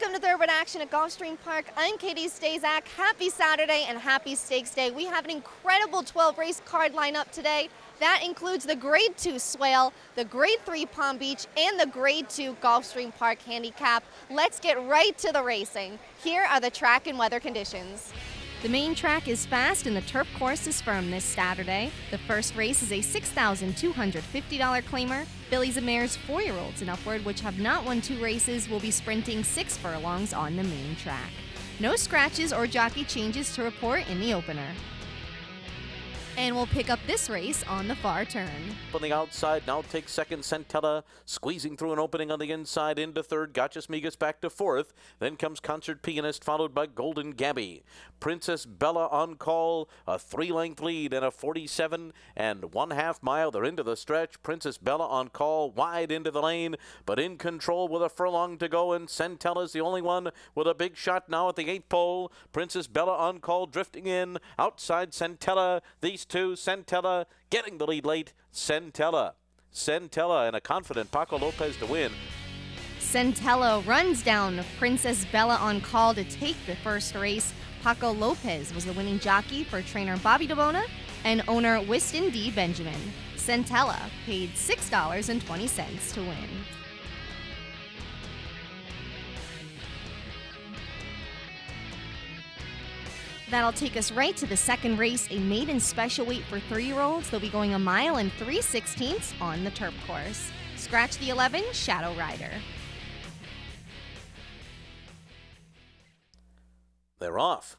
Welcome to Thoroughbred Action at Gulfstream Park. I'm Katie Stazak. Happy Saturday and happy Stakes Day. We have an incredible 12 race card lineup today. That includes the Grade 2 Swale, the Grade 3 Palm Beach, and the Grade 2 Gulfstream Park Handicap. Let's get right to the racing. Here are the track and weather conditions. The main track is fast and the turf course is firm this Saturday. The first race is a $6,250 claimer. Fillies and mares 4-year-olds and upward, which have not won 2 races, will be sprinting 6 furlongs on the main track. No scratches or jockey changes to report in the opener. And we'll pick up this race on the far turn. On the outside, now takes second Centella, squeezing through an opening on the inside into third. Gotcha Smigas back to fourth. Then comes Concert Pianist, followed by Golden Gabby. Princess Bella on call, a 3-length lead and a 47 1/2 mile. They're into the stretch. Princess Bella on call, wide into the lane, but in control with a furlong to go. And Centella's the only one with a big shot now at the 8th pole. Princess Bella on call, drifting in. Outside Centella, these two. Centella getting the lead late. Centella and a confident Paco Lopez to win. Centella runs down Princess Bella on call to take the first race. Paco Lopez was the winning jockey for trainer Bobby DeBona and owner Weston D. Benjamin. Centella paid $6.20 to win. That'll take us right to the second race, a maiden special weight for 3-year-olds. They'll be going 1 mile and 3/16 on the turf course. Scratch the 11, Shadow Rider. They're off.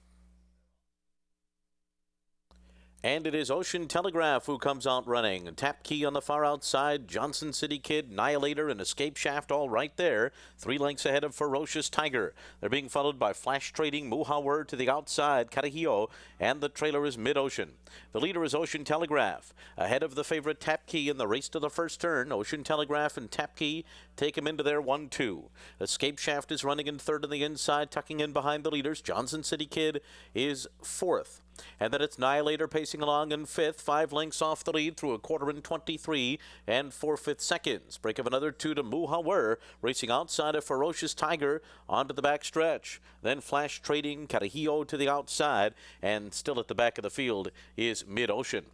And it is Ocean Telegraph who comes out running. Tap Key on the far outside, Johnson City Kid, Annihilator, and Escape Shaft all right there. 3 lengths ahead of Ferocious Tiger. They're being followed by Flash Trading, Muhawer to the outside, Carajillo, and the trailer is Mid-Ocean. The leader is Ocean Telegraph. Ahead of the favorite Tap Key in the race to the first turn, Ocean Telegraph and Tap Key take him into their 1-2. Escape Shaft is running in third on the inside, tucking in behind the leaders. Johnson City Kid is 4th. And then it's Annihilator pacing along in 5th, 5 lengths off the lead through a quarter in 23 and 4/5 seconds. Break of another 2 to Muhawer, racing outside of Ferocious Tiger onto the back stretch. Then Flash Trading, Carajillo to the outside, and still at the back of the field is Mid-Ocean.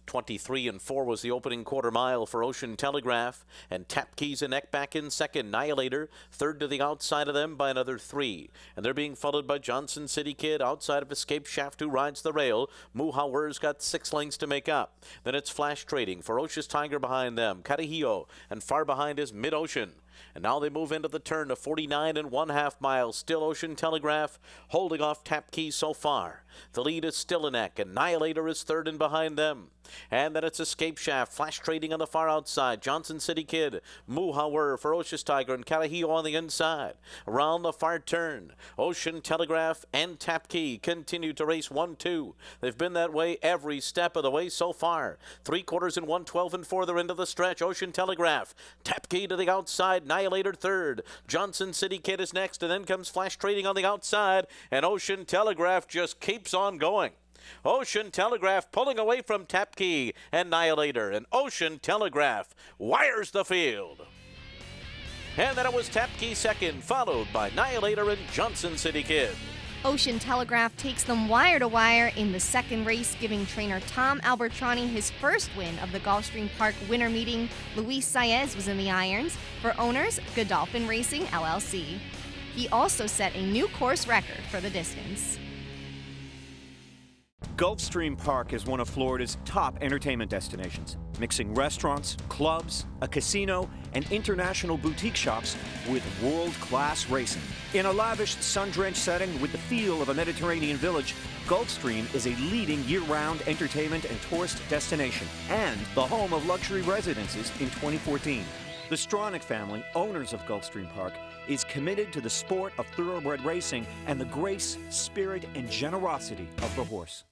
23 4 was the opening quarter mile for Ocean Telegraph, and Tap Keys and neck back in second. Annihilator third to the outside of them by another 3, and they're being followed by Johnson City Kid outside of Escape Shaft, who rides the rail. Muhawer's got 6 lengths to make up. Then it's Flash Trading, Ferocious Tiger behind them, Carajillo, and far behind is Mid-Ocean. And now they move into the turn to 49 1/2 miles. Still Ocean Telegraph holding off Tap Key so far. The lead is still a neck. Annihilator is third and behind them. And then it's Escape Shaft, Flash Trading on the far outside. Johnson City Kid, Muhawer, Ferocious Tiger, and Carajillo on the inside. Around the far turn, Ocean Telegraph and Tap Key continue to race 1-2. They've been that way every step of the way so far. 3 quarters in 1:12 4. They're into the stretch. Ocean Telegraph, Tap Key to the outside. Annihilator third. Johnson City Kid is next, and then comes Flash Trading on the outside, and Ocean Telegraph just keeps on going. Ocean Telegraph pulling away from Tap Key and Annihilator, and Ocean Telegraph wires the field. And then it was Tap Key second, followed by Annihilator and Johnson City Kid. Ocean Telegraph takes them wire to wire in the second race, giving trainer Tom Albertrani his first win of the Gulfstream Park winter meeting. Luis Saez was in the irons for owners Godolphin Racing LLC. He also set a new course record for the distance. Gulfstream Park is one of Florida's top entertainment destinations, mixing restaurants, clubs, a casino, and international boutique shops with world-class racing. In a lavish, sun-drenched setting with the feel of a Mediterranean village, Gulfstream is a leading year-round entertainment and tourist destination and the home of luxury residences in 2014. The Stronach family, owners of Gulfstream Park, is committed to the sport of thoroughbred racing and the grace, spirit, and generosity of the horse.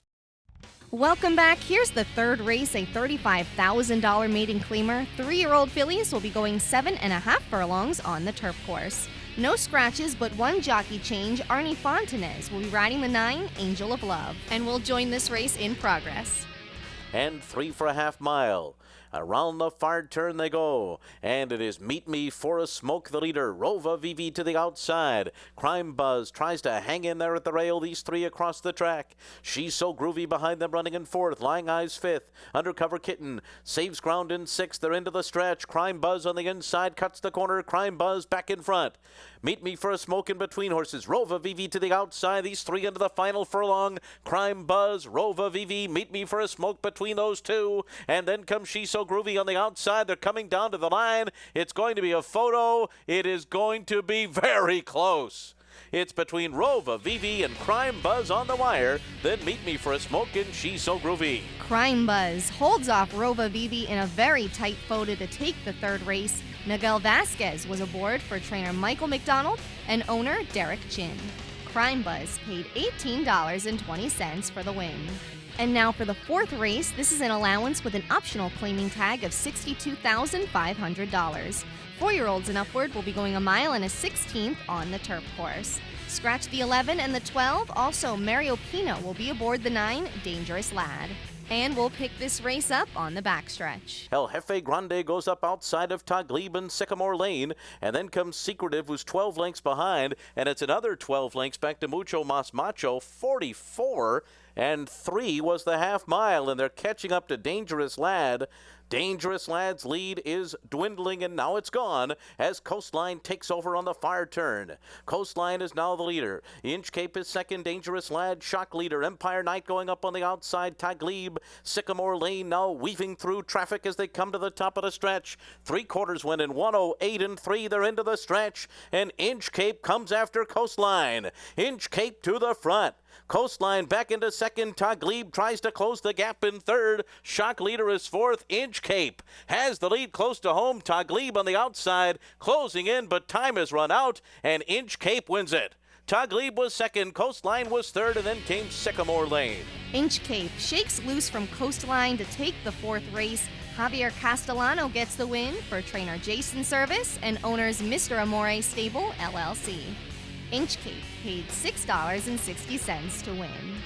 Welcome back. Here's the third race, a $35,000 maiden claimer. 3-year-old fillies will be going 7.5 furlongs on the turf course. No scratches, but 1 jockey change. Arnie Fontanez will be riding the 9, Angel of Love, and will join this race in progress. And 3 for a half mile. Around the far turn they go, and it is Meet Me for a Smoke, the leader. Rova Vivi to the outside. Crime Buzz tries to hang in there at the rail. These three across the track. She's So Groovy behind them, running in fourth. Lying Eyes fifth. Undercover Kitten saves ground in sixth. They're into the stretch. Crime Buzz on the inside cuts the corner. Crime Buzz back in front. Meet Me for a Smoke in between horses. Rova Vivi to the outside. These three into the final furlong. Crime Buzz, Rova Vivi, Meet Me for a Smoke between those two. And then comes She's So Groovy on the outside. They're coming down to the line. It's going to be a photo. It is going to be very close. It's between Rova Vivi and Crime Buzz on the wire. Then Meet Me for a Smoke and She's So Groovy. Crime Buzz holds off Rova Vivi in a very tight photo to take the third race. Miguel Vasquez was aboard for trainer Michael McDonald and owner Derek Chin. Crime Buzz paid $18.20 for the win. And now for the fourth race, this is an allowance with an optional claiming tag of $62,500. 4-year-olds and upward will be going 1 mile and a 16th on the turf course. Scratch the 11 and the 12. Also, Mario Pino will be aboard the 9, Dangerous Lad. And we'll pick this race up on the backstretch. El Jefe Grande goes up outside of Taglib and Sycamore Lane, and then comes Secretive, who's 12 lengths behind, and it's another 12 lengths back to Mucho Mas Macho. 44 and 3 was the half mile, and they're catching up to Dangerous Lad. Dangerous Lad's lead is dwindling, and now it's gone as Coastline takes over on the far turn. Coastline is now the leader. Inch Cape is second. Dangerous Lad, shock leader. Empire Knight going up on the outside. Taglib, Sycamore Lane now weaving through traffic as they come to the top of the stretch. 3/4 went in 1:08 and 3. They're into the stretch, and Inch Cape comes after Coastline. Inch Cape to the front. Coastline back into second. Taglib tries to close the gap in third. Shock leader is fourth. Inch Cape has the lead close to home. Taglib on the outside closing in, but time has run out, and Inch Cape wins it. Taglib was second, Coastline was third, and then came Sycamore Lane. Inch Cape shakes loose from Coastline to take the fourth race. Javier Castellano gets the win for trainer Jason Service and owners Mr. Amore Stable, LLC. Inch Cape paid $6.60 to win.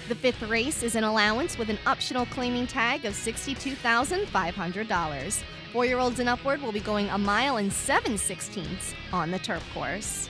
The fifth race is an allowance with an optional claiming tag of $62,500. 4-year-olds and upward will be going 1 mile and 7/16 on the turf course.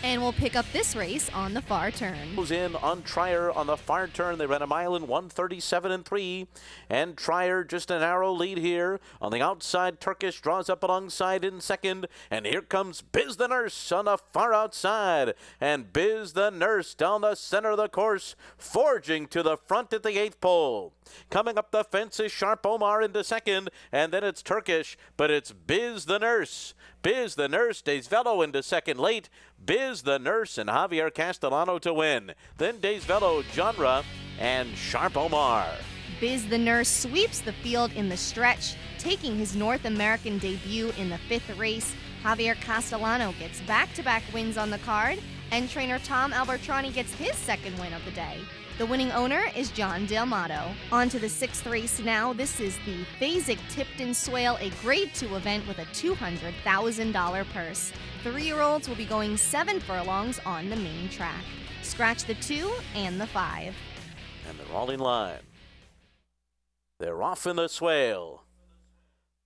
And we'll pick up this race on the far turn. Goes in on Trier on the far turn. They ran 1 mile in 1:37 and 3. And Trier just a narrow lead here. On the outside, Turkish draws up alongside in second. And here comes Biz the Nurse on the far outside. And Biz the Nurse down the center of the course, forging to the front at the 8th pole. Coming up the fence is Sharp Omar into second, and then it's Turkish, but it's Biz the Nurse. Biz the Nurse, Days Velo into second late. Biz the Nurse and Javier Castellano to win. Then Days Velo, Genre, and Sharp Omar. Biz the Nurse sweeps the field in the stretch, taking his North American debut in the fifth race. Javier Castellano gets back-to-back wins on the card, and trainer Tom Albertrani gets his second win of the day. The winning owner is John D'Amato. On to the sixth race now. This is the Fasig-Tipton Swale, a Grade 2 event with a $200,000 purse. 3-year-olds will be going 7 furlongs on the main track. Scratch the 2 and the 5. And they're all in line. They're off in the Swale.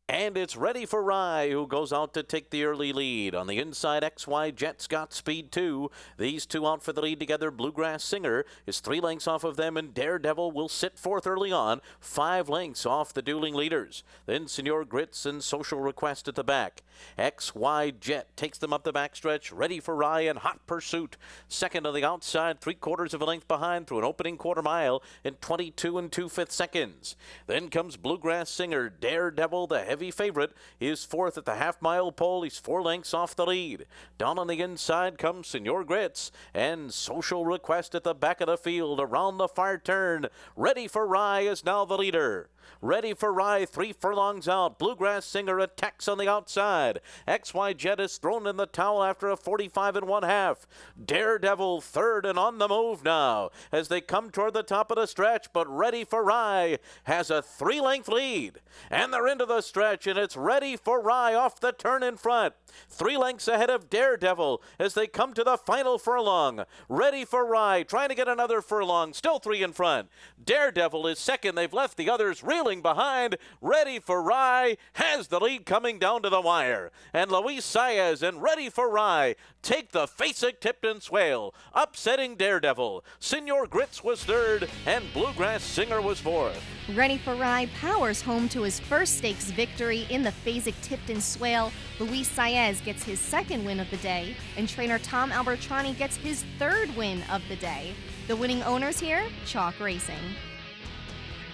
And it's ready for Rye, who goes out to take the early lead. On the inside, XY Jet's got speed too. These two out for the lead together. Bluegrass Singer is 3 lengths off of them, and Daredevil will sit fourth early on, 5 lengths off the dueling leaders. Then Senor Grits and Social Request at the back. XY Jet takes them up the backstretch. Ready for Rye and Hot Pursuit. Second on the outside, 3/4 of a length behind through an opening quarter mile in 22 2/5 seconds. Then comes Bluegrass Singer. Daredevil, the heavy favorite, is fourth at the half-mile pole. He's 4 lengths off the lead. Down on the inside comes Senor Grits and Social Request at the back of the field around the far turn. Ready for Rye is now the leader. Ready for Rye, 3 furlongs out. Bluegrass Singer attacks on the outside. XY Jet is thrown in the towel after a 45 1/2. Daredevil third and on the move now as they come toward the top of the stretch, but Ready for Rye has a 3-length lead. And they're into the stretch, and it's Ready for Rye off the turn in front. 3 lengths ahead of Daredevil as they come to the final furlong. Ready for Rye trying to get another furlong, still 3 in front. Daredevil is second. They've left the others reeling behind. Ready for Rye has the lead coming down to the wire. And Luis Saez and Ready for Rye take the Fasig-Tipton Swale, upsetting Daredevil. Senor Grits was third, and Bluegrass Singer was fourth. Ready for Rye powers home to his first stakes victory in the Fasig-Tipton Swale. Luis Saez gets his second win of the day, and trainer Tom Albertrani gets his third win of the day. The winning owners here, Chalk Racing.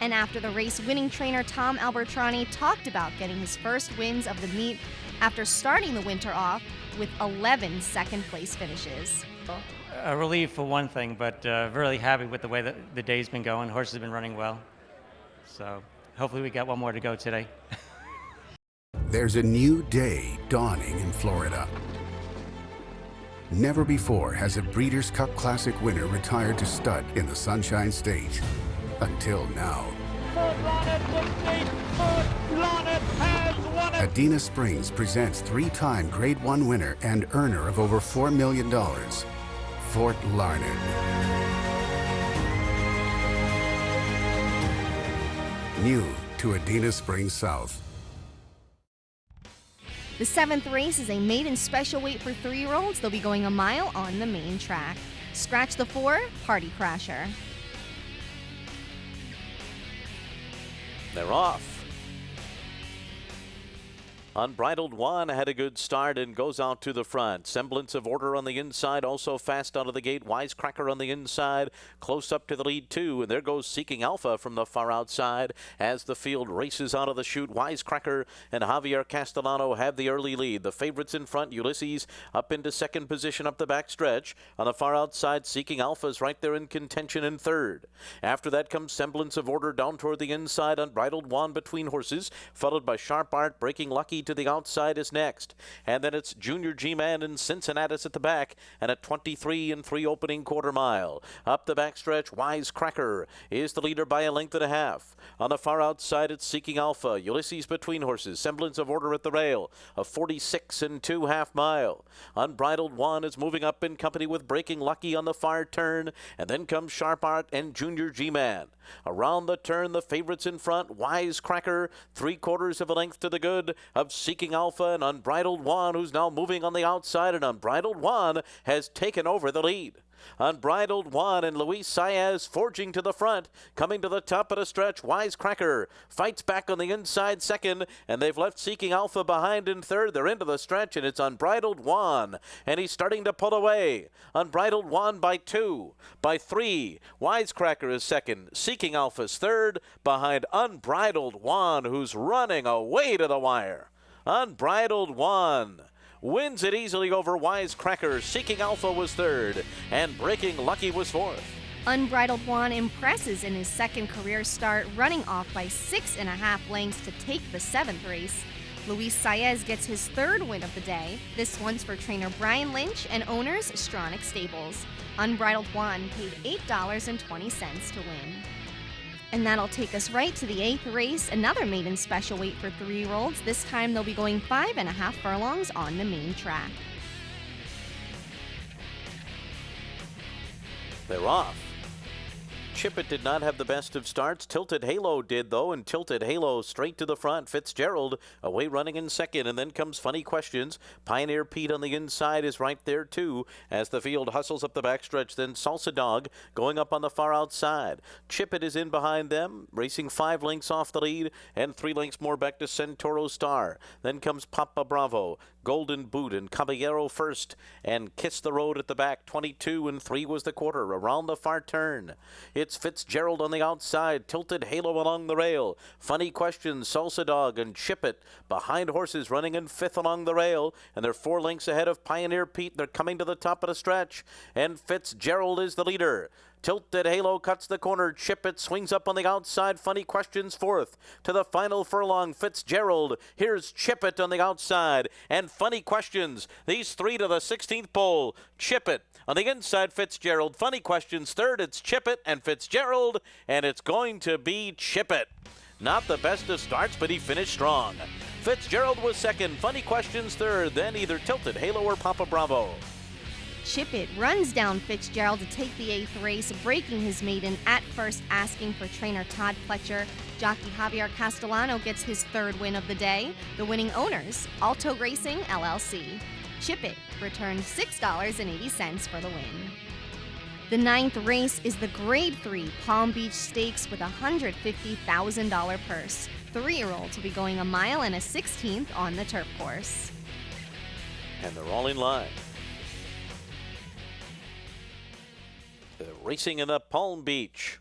And after the race, winning trainer Tom Albertrani talked about getting his first wins of the meet after starting the winter off with 11 second-place finishes. A relief for one thing, but really happy with the way that the day's been going. Horses have been running well. So hopefully we got one more to go today. There's a new day dawning in Florida. Never before has a Breeders' Cup Classic winner retired to stud in the Sunshine State. Until now. Adena Springs presents 3-time Grade 1 winner and earner of over $4 million, Fort Larned. New to Adena Springs South. The 7th race is a maiden special weight for 3-year-olds. They'll be going a mile on the main track. Scratch the 4, Party Crasher. They're off. Unbridled One had a good start and goes out to the front. Semblance of Order on the inside, also fast out of the gate. Wisecracker on the inside, close up to the lead too. And there goes Seeking Alpha from the far outside as the field races out of the chute. Wisecracker and Javier Castellano have the early lead. The favorites in front, Ulysses up into second position up the back stretch. On the far outside, Seeking Alpha is right there in contention in third. After that comes Semblance of Order down toward the inside. Unbridled One between horses, followed by Sharp Art. Breaking Lucky to the outside is next, and then it's Junior G-Man and Cincinnatus at the back, and a 23 3 opening quarter mile. Up the backstretch, Wisecracker is the leader by a length and a half. On the far outside, it's Seeking Alpha. Ulysses between horses. Semblance of Order at the rail, a 46 2/2 mile. Unbridled One is moving up in company with Breaking Lucky on the far turn, and then comes Sharp Art and Junior G-Man. Around the turn, the favorites in front, Wisecracker, 3/4 of a length to the good of Seeking Alpha and Unbridled One, who's now moving on the outside, and Unbridled One has taken over the lead. Unbridled One and Luis Saez forging to the front, coming to the top of the stretch. Wisecracker fights back on the inside second, and they've left Seeking Alpha behind in third. They're into the stretch, and it's Unbridled One, and he's starting to pull away. Unbridled One by 2, by 3. Wisecracker is second. Seeking Alpha's third, behind Unbridled One, who's running away to the wire. Unbridled One wins it easily over Wisecracker. Seeking Alpha was third, and Breaking Lucky was fourth. Unbridled One impresses in his second career start, running off by 6.5 lengths to take the 7th race. Luis Saez gets his third win of the day. This one's for trainer Brian Lynch and owners Stronach Stables. Unbridled One paid $8.20 to win. And that'll take us right to the 8th race, another maiden special weight for 3-year-olds. This time they'll be going 5.5 furlongs on the main track. They're off. Chippet did not have the best of starts. Tilted Halo did, though, and Tilted Halo straight to the front. Fitzgerald away running in second, and then comes Funny Questions. Pioneer Pete on the inside is right there, too, as the field hustles up the backstretch. Then Salsa Dog going up on the far outside. Chippet is in behind them, racing 5 lengths off the lead, and 3 lengths more back to Centauro Star. Then comes Papa Bravo, Golden Boot, and Caballero first, and Kiss the Road at the back. 22 3 was the quarter. Around the far turn, it's Fitzgerald on the outside, Tilted Halo along the rail, Funny Questions, Salsa Dog, and Chippet behind horses running in 5th along the rail, and they're 4 lengths ahead of Pioneer Pete. They're coming to the top of the stretch, and Fitzgerald is the leader. Tilted Halo cuts the corner. Chip It swings up on the outside. Funny Questions fourth. To the final furlong, Fitzgerald. Here's Chip It on the outside. And Funny Questions. These three to the 16th pole. Chip It. On the inside, Fitzgerald. Funny Questions third. It's Chip It and Fitzgerald. And it's going to be Chip It. Not the best of starts, but he finished strong. Fitzgerald was second. Funny Questions third. Then either Tilted Halo or Papa Bravo. Chip It runs down Fitzgerald to take the 8th race, breaking his maiden at first, asking for trainer Todd Fletcher. Jockey Javier Castellano gets his 3rd win of the day. The winning owners, Alto Racing LLC. Chip It returned $6.80 for the win. The 9th race is the Grade 3 Palm Beach Stakes with a $150,000 purse. 3-year-olds will be going a mile and a 16th on the turf course. And they're all in line. Racing in the Palm Beach.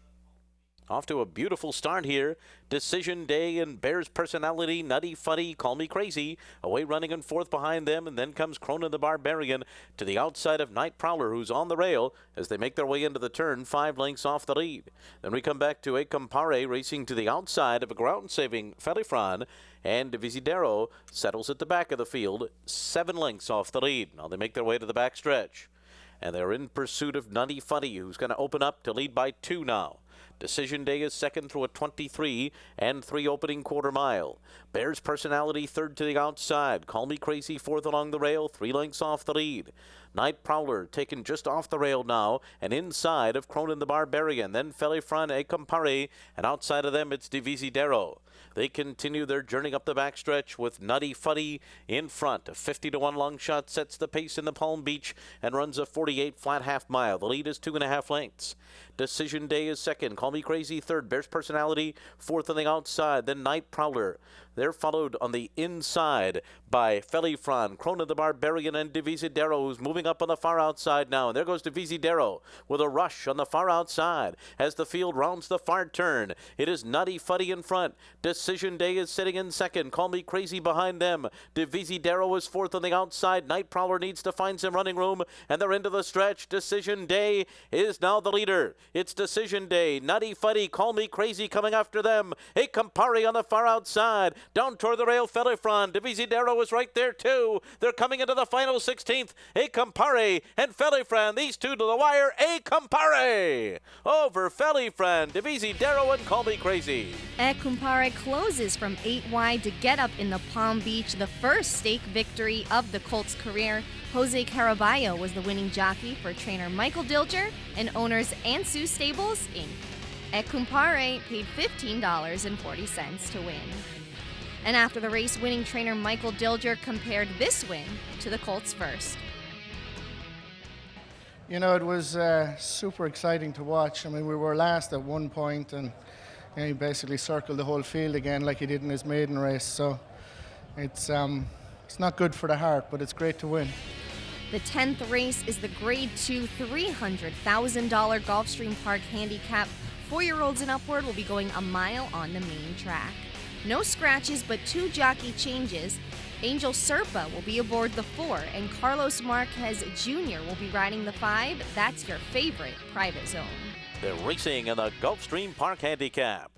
Off to a beautiful start here. Decision Day and Bears Personality, Nutty Funny, Call Me Crazy. Away running in 4th behind them, and then comes Cronin the Barbarian to the outside of Night Prowler, who's on the rail as they make their way into the turn, 5 lengths off the lead. Then we come back to A Compare racing to the outside of a ground-saving Felifran, and Visidero settles at the back of the field, 7 lengths off the lead. Now they make their way to the back stretch. And they're in pursuit of Nutty Funny, who's going to open up to lead by 2 now. Decision Day is second through a 23 and 3 opening quarter mile. Bears Personality third to the outside. Call Me Crazy fourth along the rail, 3 lengths off the lead. Night Prowler taken just off the rail now and inside of Cronin the Barbarian. Then Felifran, A Compare, and outside of them it's Divisidero. They continue their journey up the backstretch with Nutty Funny in front. A 50-1 long shot sets the pace in the Palm Beach and runs a 48 flat half mile. The lead is 2.5 lengths. Decision Day is second. Call Me Crazy third. Bears Personality fourth on the outside. Then Night Prowler. They're followed on the inside by Felifran, Cronin the Barbarian, and Divisidero, who's moving up on the far outside now. And there goes Divisidero with a rush on the far outside as the field rounds the far turn. It is Nutty Funny in front. Decision Day is sitting in second. Call Me Crazy behind them. Divisidero is fourth on the outside. Night Prowler needs to find some running room, and they're into the stretch. Decision Day is now the leader. It's Decision Day. Nutty Funny, Call Me Crazy coming after them. A Compare on the far outside. Down toward the rail, Felifran. Divisidero is right there too. They're coming into the final 16th. A Compare and Felifran. These two to the wire. A Compare over Felifran, Divisidero, and Call Me Crazy. A Compare closes from 8 wide to get up in the Palm Beach, the first stake victory of the Colts' career. Jose Caraballo was the winning jockey for trainer Michael Dilger and owners Ansu Stables, Inc. A Compare paid $15.40 to win. And after the race, winning trainer Michael Dilger compared this win to the Colts' first. You know, it was super exciting to watch. I mean, we were last at one point, and he basically circled the whole field again like he did in his maiden race. So it's not good for the heart, but it's great to win. The 10th race is the Grade 2 $300,000 Gulfstream Park Handicap. 4-year-olds and upward will be going a mile on the main track. No scratches, but 2 jockey changes. Angel Serpa will be aboard the 4, and Carlos Marquez Jr. will be riding the 5. That's your favorite private zone. They're racing in the Gulfstream Park Handicap.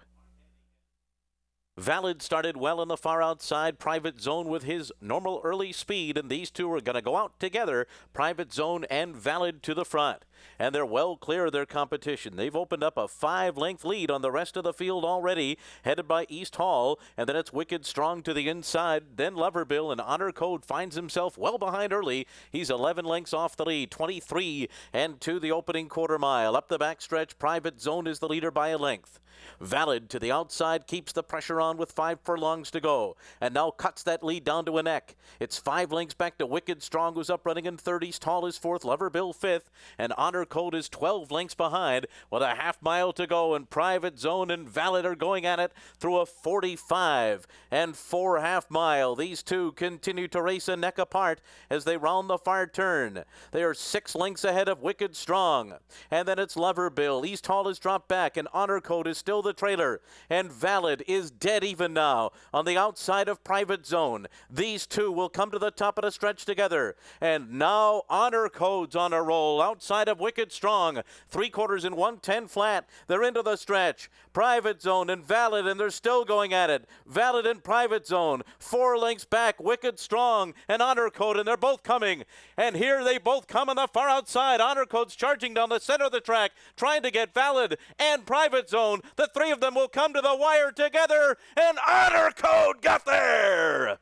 Valid started well in the far outside. Private Zone with his normal early speed, and these two are going to go out together. Private Zone and Valid to the front. And they're well clear of their competition. They've opened up a 5-length lead on the rest of the field already, headed by East Hall, and then it's Wicked Strong to the inside. Then Loverbill, and Honor Code finds himself well behind early. He's 11 lengths off the lead, 23 and 2 the opening quarter mile. Up the backstretch, Private Zone is the leader by a length. Valid to the outside keeps the pressure on with 5 furlongs to go, and now cuts that lead down to a neck. It's 5 lengths back to Wicked Strong, who's up running in 3rd. East Hall is 4th, Loverbill 5th, and Honor Code is 12 lengths behind with a half mile to go, and Private Zone and Valid are going at it through a 45 and 4 half mile. These two continue to race a neck apart as they round the far turn. They are 6 lengths ahead of Wicked Strong, and then it's Loverbill. East Hall is dropped back, and Honor Code is still the trailer, and Valid is dead dead even now on the outside of Private Zone. These two will come to the top of the stretch together. And now Honor Code's on a roll outside of Wicked Strong. 3/4 in 110 flat. They're into the stretch. Private Zone and Valid, and they're still going at it. Valid and Private Zone. 4 lengths back, Wicked Strong and Honor Code, and they're both coming. And here they both come on the far outside. Honor Code's charging down the center of the track, trying to get Valid and Private Zone. The three of them will come to the wire together, and Honor Code got there.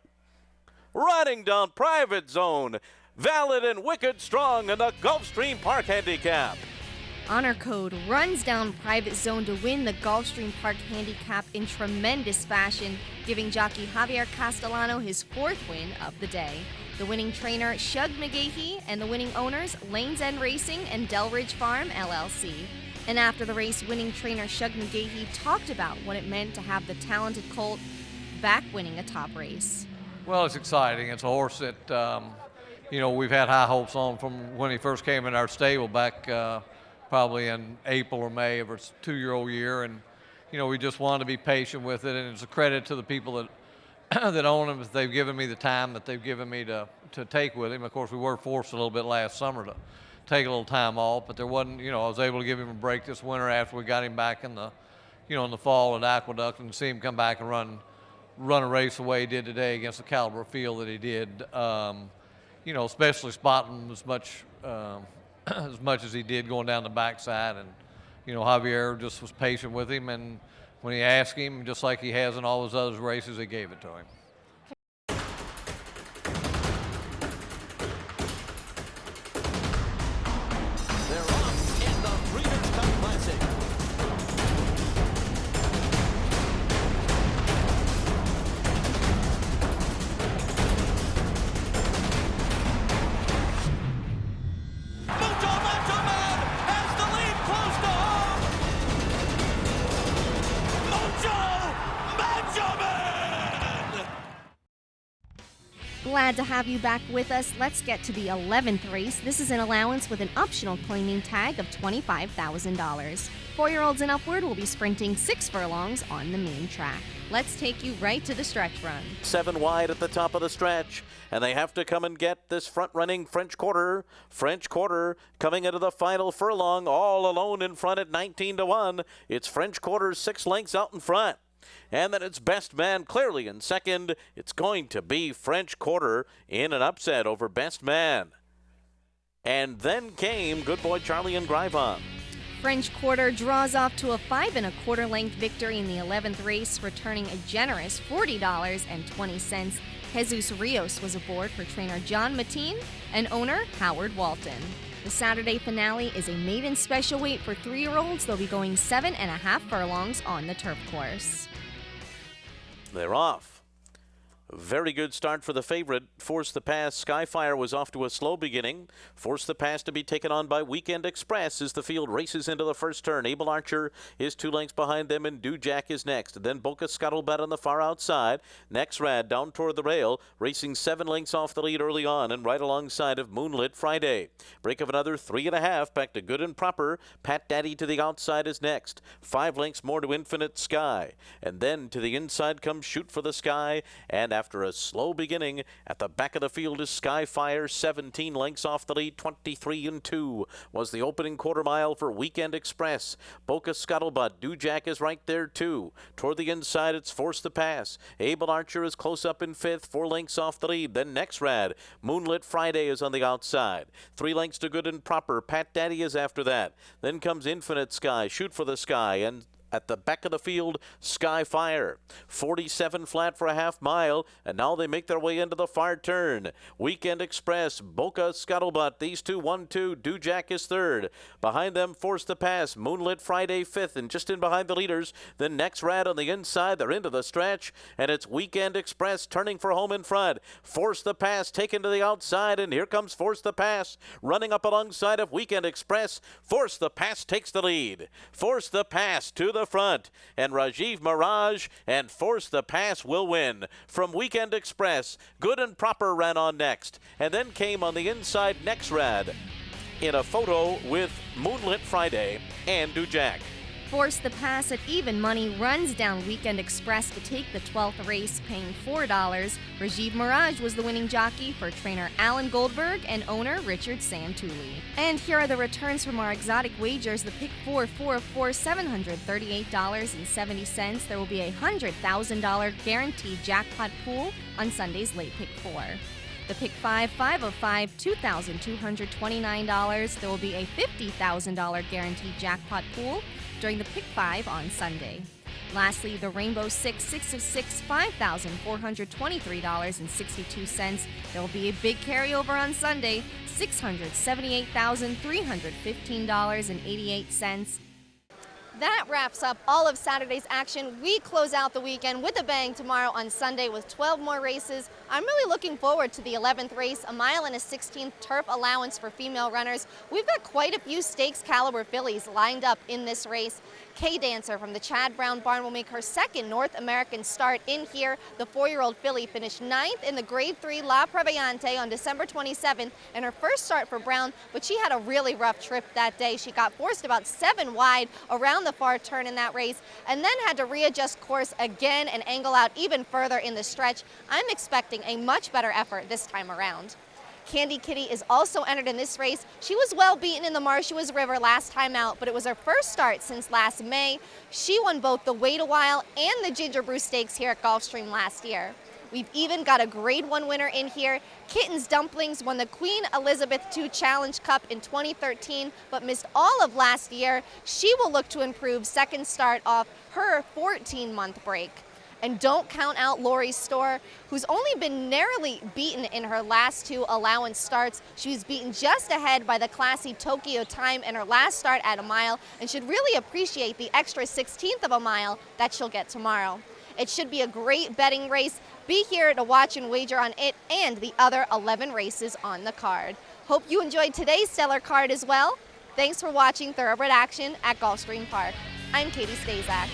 Running down Private Zone, Valid and Wicked Strong in the Gulfstream Park Handicap. Honor Code runs down Private Zone to win the Gulfstream Park Handicap in tremendous fashion, giving jockey Javier Castellano his 4th win of the day. The winning trainer, Shug McGahee, and the winning owners, Lanes End Racing and Delridge Farm, LLC. And after the race, winning trainer Shug McGahee talked about what it meant to have the talented colt back winning a top race. Well, it's exciting. It's a horse that, we've had high hopes on from when he first came in our stable back probably in April or May of his 2-year-old year. And, we just wanted to be patient with it. And it's a credit to the people that that own him. They've given me the time that they've given me to take with him. Of course, we were forced a little bit last summer to take a little time off, but there wasn't, I was able to give him a break this winter after we got him back in the, in the fall at Aqueduct, and see him come back and run a race the way he did today against the caliber of field that he did. Especially spotting as much as he did going down the backside, and Javier just was patient with him, and when he asked him, just like he has in all his other races, he gave it to him. They're off in the Breeders' Cup Classic. Glad to have you back with us. Let's get to the 11th race. This is an allowance with an optional claiming tag of $25,000. 4-year-olds and upward will be sprinting 6 furlongs on the main track. Let's take you right to the stretch run. 7 wide at the top of the stretch, and they have to come and get this front-running French Quarter. French Quarter coming into the final furlong, all alone in front at 19-1. It's French Quarter 6 lengths out in front. And then it's Best Man clearly in second. It's going to be French Quarter in an upset over Best Man. And then came Good Boy Charlie and Grivon. French Quarter draws off to a 5 1/4 length victory in the 11th race, returning a generous $40.20. Jesus Rios was aboard for trainer John Mateen and owner Howard Walton. The Saturday finale is a maiden special weight for 3-year-olds. They'll be going 7 1/2 furlongs on the turf course. They're off. Very good start for the favorite. Force the Pass. Skyfire was off to a slow beginning. Force the Pass to be taken on by Weekend Express as the field races into the first turn. Able Archer is 2 lengths behind them, and Dujack is next. Then Boca Scuttlebutt on the far outside. Next Rad down toward the rail, racing 7 lengths off the lead early on and right alongside of Moonlit Friday. Break of another 3 1/2 back to Good and Proper. Pat Daddy to the outside is next. 5 lengths more to Infinite Sky. And then to the inside comes Shoot for the Sky, and after a slow beginning, at the back of the field is Skyfire, 17 lengths off the lead, 23-2 was the opening quarter mile for Weekend Express. Boca Scuttlebutt, Dujack is right there too. Toward the inside, it's Force the Pass. Able Archer is close up in 5th, 4 lengths off the lead. Then Next Rad, Moonlit Friday is on the outside. 3 lengths to Good and Proper. Pat Daddy is after that. Then comes Infinite Sky, Shoot for the Sky, and at the back of the field, Skyfire. 47 flat for a half mile, and now they make their way into the far turn. Weekend Express, Boca Scuttlebutt, these two 1-2. Dujack is 3rd. Behind them, Force the Pass, Moonlit Friday 5th, and just in behind the leaders. Then Next Rad on the inside, they're into the stretch, and it's Weekend Express turning for home in front. Force the Pass taken to the outside, and here comes Force the Pass running up alongside of Weekend Express. Force the Pass takes the lead. Force the Pass to the front, and Rajiv Mirage and Force the Pass will win. From Weekend Express, Good and Proper ran on next, and then came on the inside Next Rad in a photo with Moonlit Friday and Dujack. Force the Pass at even money runs down Weekend Express to take the 12th race, paying $4. Rajiv Mirage was the winning jockey for trainer Alan Goldberg and owner Richard Santulli. And here are the returns from our exotic wagers. The pick 4, $738.70. There will be a $100,000 guaranteed jackpot pool on Sunday's late pick 4. The pick 5, 5 of 5, $2,229. There will be a $50,000 guaranteed jackpot pool during the pick 5 on Sunday. Lastly, the Rainbow 6, 6 of 6, $5,423.62. There will be a big carryover on Sunday, $678,315.88. That wraps up all of Saturday's action. We close out the weekend with a bang tomorrow on Sunday with 12 more races. I'm really looking forward to the 11th race, a mile and a 16th turf allowance for female runners. We've got quite a few stakes caliber fillies lined up in this race. K-Dancer from the Chad Brown barn will make her second North American start in here. The 4-year-old filly finished 9th in the Grade 3 La Previante on December 27th in her first start for Brown, but she had a really rough trip that day. She got forced about 7 wide around the far turn in that race and then had to readjust course again and angle out even further in the stretch. I'm expecting a much better effort this time around. Candy Kitty is also entered in this race. She was well beaten in the Marshuas River last time out, but it was her first start since last May. She won both the Wait a While and the Ginger Brew Stakes here at Gulfstream last year. We've even got a Grade 1 winner in here. Kitten's Dumplings won the Queen Elizabeth II Challenge Cup in 2013, but missed all of last year. She will look to improve second start off her 14-month break. And don't count out Lori's Store, who's only been narrowly beaten in her last 2 allowance starts. She was beaten just ahead by the classy Tokyo Time in her last start at a mile and should really appreciate the extra 16th of a mile that she'll get tomorrow. It should be a great betting race. Be here to watch and wager on it and the other 11 races on the card. Hope you enjoyed today's stellar card as well. Thanks for watching Thoroughbred Action at Gulfstream Park. I'm Katie Stazak.